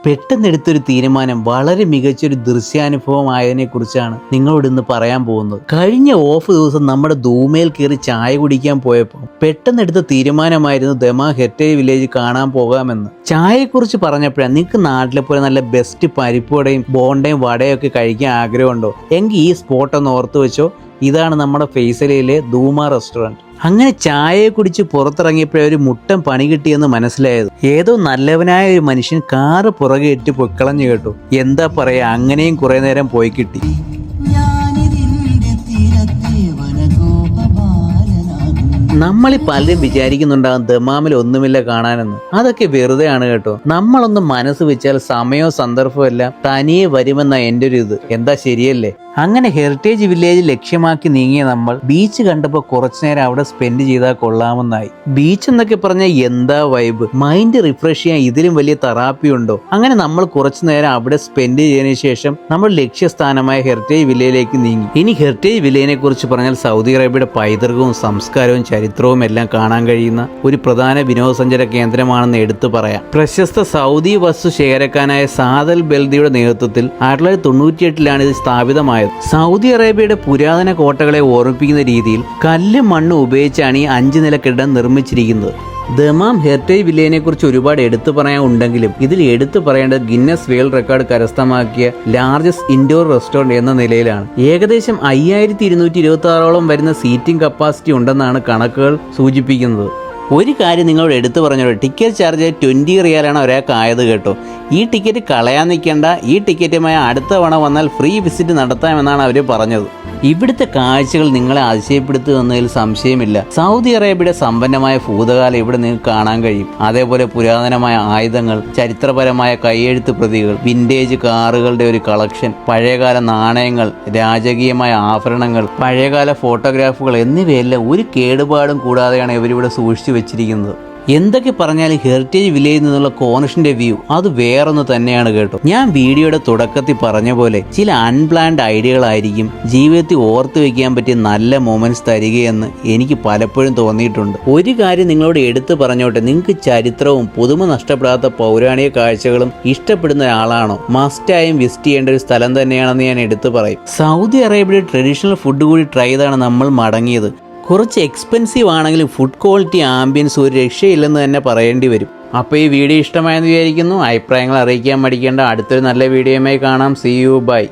പെട്ടെന്നെടുത്തൊരു തീരുമാനം വളരെ മികച്ചൊരു ദൃശ്യാനുഭവമായതിനെ കുറിച്ചാണ് നിങ്ങളോട് ഇന്ന് പറയാൻ പോകുന്നത്. കഴിഞ്ഞ ഓഫ് ദിവസം നമ്മുടെ ധൂമയിൽ കയറി ചായ കുടിക്കാൻ പോയപ്പോൾ പെട്ടെന്നെടുത്ത തീരുമാനമായിരുന്നു ദമാം ഹെറിറ്റേജ് വില്ലേജ് കാണാൻ പോകാമെന്ന്. ചായയെക്കുറിച്ച് പറഞ്ഞപ്പോഴാണ് നിങ്ങൾക്ക് നാട്ടിലെ പോലെ നല്ല ബെസ്റ്റ് പരിപ്പുവടയും ബോണ്ടയും വടയും ഒക്കെ കഴിക്കാൻ ആഗ്രഹമുണ്ടോ എങ്കിൽ ഈ സ്പോട്ട് ഒന്ന് ഓർത്ത് വെച്ചോ. ഇതാണ് നമ്മുടെ ഫെയ്സലിലെ ധൂമ റെസ്റ്റോറൻറ്റ്. അങ്ങനെ ചായയെ കുടിച്ച് പുറത്തിറങ്ങിയപ്പോഴേ ഒരു മുട്ടൻ പണി കിട്ടിയെന്ന് മനസ്സിലായത്. ഏതോ നല്ലവനായ ഒരു മനുഷ്യൻ കാറ് പുറകെ ഇട്ട് പൊക്കളഞ്ഞു കേട്ടു. എന്താ പറയാ, അങ്ങനെയും കുറെ നേരം പോയി കിട്ടി. നമ്മളീ പലരും വിചാരിക്കുന്നുണ്ടാകും ദമാമിൽ ഒന്നുമില്ല കാണാനെന്ന്. അതൊക്കെ വെറുതെയാണ് കേട്ടോ. നമ്മളൊന്ന് മനസ്സ് വെച്ചാൽ സമയവും സന്ദർഭവും എല്ലാം തനിയെ വരുമെന്ന എൻ്റെ ഒരു ഇത്. എന്താ ശരിയല്ലേ? അങ്ങനെ ഹെറിറ്റേജ് വില്ലേജ് ലക്ഷ്യമാക്കി നീങ്ങിയ നമ്മൾ ബീച്ച് കണ്ടപ്പോൾ കുറച്ചു നേരം അവിടെ സ്പെൻഡ് ചെയ്താൽ കൊള്ളാമെന്നായി. ബീച്ച് എന്നൊക്കെ പറഞ്ഞാൽ എന്താ വൈബ്, മൈൻഡ് റിഫ്രഷ് ചെയ്യാൻ ഇതിലും വലിയ തെറാപ്പി ഉണ്ടോ? അങ്ങനെ നമ്മൾ കുറച്ചു നേരം അവിടെ സ്പെൻഡ് ചെയ്തതിനു ശേഷം നമ്മൾ ലക്ഷ്യസ്ഥാനമായ ഹെറിറ്റേജ് വില്ലേജിലേക്ക് നീങ്ങി. ഇനി ഹെറിറ്റേജ് വില്ലേജിനെ കുറിച്ച് പറഞ്ഞാൽ സൗദി അറേബ്യയുടെ പൈതൃകവും സംസ്കാരവും ചരിത്രവും എല്ലാം കാണാൻ കഴിയുന്ന ഒരു പ്രധാന വിനോദസഞ്ചാര കേന്ദ്രമാണെന്ന് എടുത്തു പറയാം. പ്രശസ്ത സൗദി വസ്തു ശേഖരക്കാരനായ സാദൽ ബെൽദിയുടെ നേതൃത്വത്തിൽ 1998 ഇത് സ്ഥാപിതമായത്. സൗദി അറേബ്യയുടെ പുരാതന കോട്ടകളെ ഓർമ്മിപ്പിക്കുന്ന രീതിയിൽ കല്ലും മണ്ണും ഉപയോഗിച്ചാണ് ഈ 5 നില കെട്ടിടം നിർമ്മിച്ചിരിക്കുന്നത്. ദമാം ഹെറിറ്റേജ് വില്ലേജിനെ കുറിച്ച് ഒരുപാട് എടുത്തു പറയാൻ ഉണ്ടെങ്കിലും ഇതിൽ എടുത്തു പറയേണ്ടത് ഗിന്നസ് വേൾഡ് റെക്കോർഡ് കരസ്ഥമാക്കിയ ലാർജസ്റ്റ് ഇൻഡോർ റെസ്റ്റോറൻറ്റ് എന്ന നിലയിലാണ്. ഏകദേശം 5226 വരുന്ന സീറ്റിംഗ് കപ്പാസിറ്റി ഉണ്ടെന്നാണ് കണക്കുകൾ സൂചിപ്പിക്കുന്നത്. ഒരു കാര്യം നിങ്ങളോട് എടുത്തു പറഞ്ഞോളൂ, ടിക്കറ്റ് ചാർജ് 20 റിയാലാണ് ഒരാൾക്ക് ആയത് കേട്ടോ. ഈ ടിക്കറ്റ് കളയാൻ നിൽക്കേണ്ട, ഈ ടിക്കറ്റുമായി അടുത്ത തവണ വന്നാൽ ഫ്രീ വിസിറ്റ് നടത്താമെന്നാണ് അവർ പറഞ്ഞത്. ഇവിടുത്തെ കാഴ്ചകൾ നിങ്ങളെ അതിശയപ്പെടുത്തുമെന്നതിൽ സംശയമില്ല. സൗദി അറേബ്യയുടെ സമ്പന്നമായ ഭൂതകാലം ഇവിടെ നിങ്ങൾക്ക് കാണാൻ കഴിയും. അതേപോലെ പുരാതനമായ ആയുധങ്ങൾ, ചരിത്രപരമായ കൈയെഴുത്ത് പ്രതികൾ, വിൻറ്റേജ് കാറുകളുടെ ഒരു കളക്ഷൻ, പഴയകാല നാണയങ്ങൾ, രാജകീയമായ ആഭരണങ്ങൾ, പഴയകാല ഫോട്ടോഗ്രാഫുകൾ എന്നിവയെല്ലാം ഒരു കേടുപാടും കൂടാതെയാണ് ഇവരിവിടെ സൂക്ഷിച്ചു വെച്ചിരിക്കുന്നത്. എന്തൊക്കെ പറഞ്ഞാലും ഹെറിറ്റേജ് വില്ലേജിൽ നിന്നുള്ള കോർണിഷിന്റെ വ്യൂ അത് വേറൊന്ന് തന്നെയാണ് കേട്ടോ. ഞാൻ വീഡിയോയുടെ തുടക്കത്തിൽ പറഞ്ഞ പോലെ ചില അൺപ്ലാൻഡ് ഐഡിയകളായിരിക്കും ജീവിതത്തിൽ ഓർത്തു വെക്കാൻ പറ്റിയ നല്ല മൊമെന്റ്സ് തരികയെന്ന് എനിക്ക് പലപ്പോഴും തോന്നിയിട്ടുണ്ട്. ഒരു കാര്യം നിങ്ങളോട് എടുത്തു പറഞ്ഞോട്ടെ, നിങ്ങൾക്ക് ചരിത്രവും പുതുമ നഷ്ടപ്പെടാത്ത പൗരാണിക കാഴ്ചകളും ഇഷ്ടപ്പെടുന്ന ഒരാളാണോ, മസ്റ്റായും വിസിറ്റ് ചെയ്യേണ്ട ഒരു സ്ഥലം തന്നെയാണെന്ന് ഞാൻ എടുത്തു പറയും. സൗദി അറേബ്യയുടെ ട്രഡീഷണൽ ഫുഡ് കൂടി ട്രൈ ചെയ്താണ് നമ്മൾ മടങ്ങിയത്. കുറച്ച് എക്സ്പെൻസീവ് ആണെങ്കിലും ഫുഡ് ക്വാളിറ്റി ആംബിയൻസ് ഒരു രക്ഷയില്ലെന്ന് തന്നെ പറയേണ്ടി വരും. അപ്പോൾ ഈ വീഡിയോ ഇഷ്ടമായെന്ന് വിചാരിക്കുന്നു. അഭിപ്രായങ്ങൾ അറിയിക്കാൻ മടിക്കേണ്ട. അടുത്തൊരു നല്ല വീഡിയോയുമായി കാണാം. See you, by.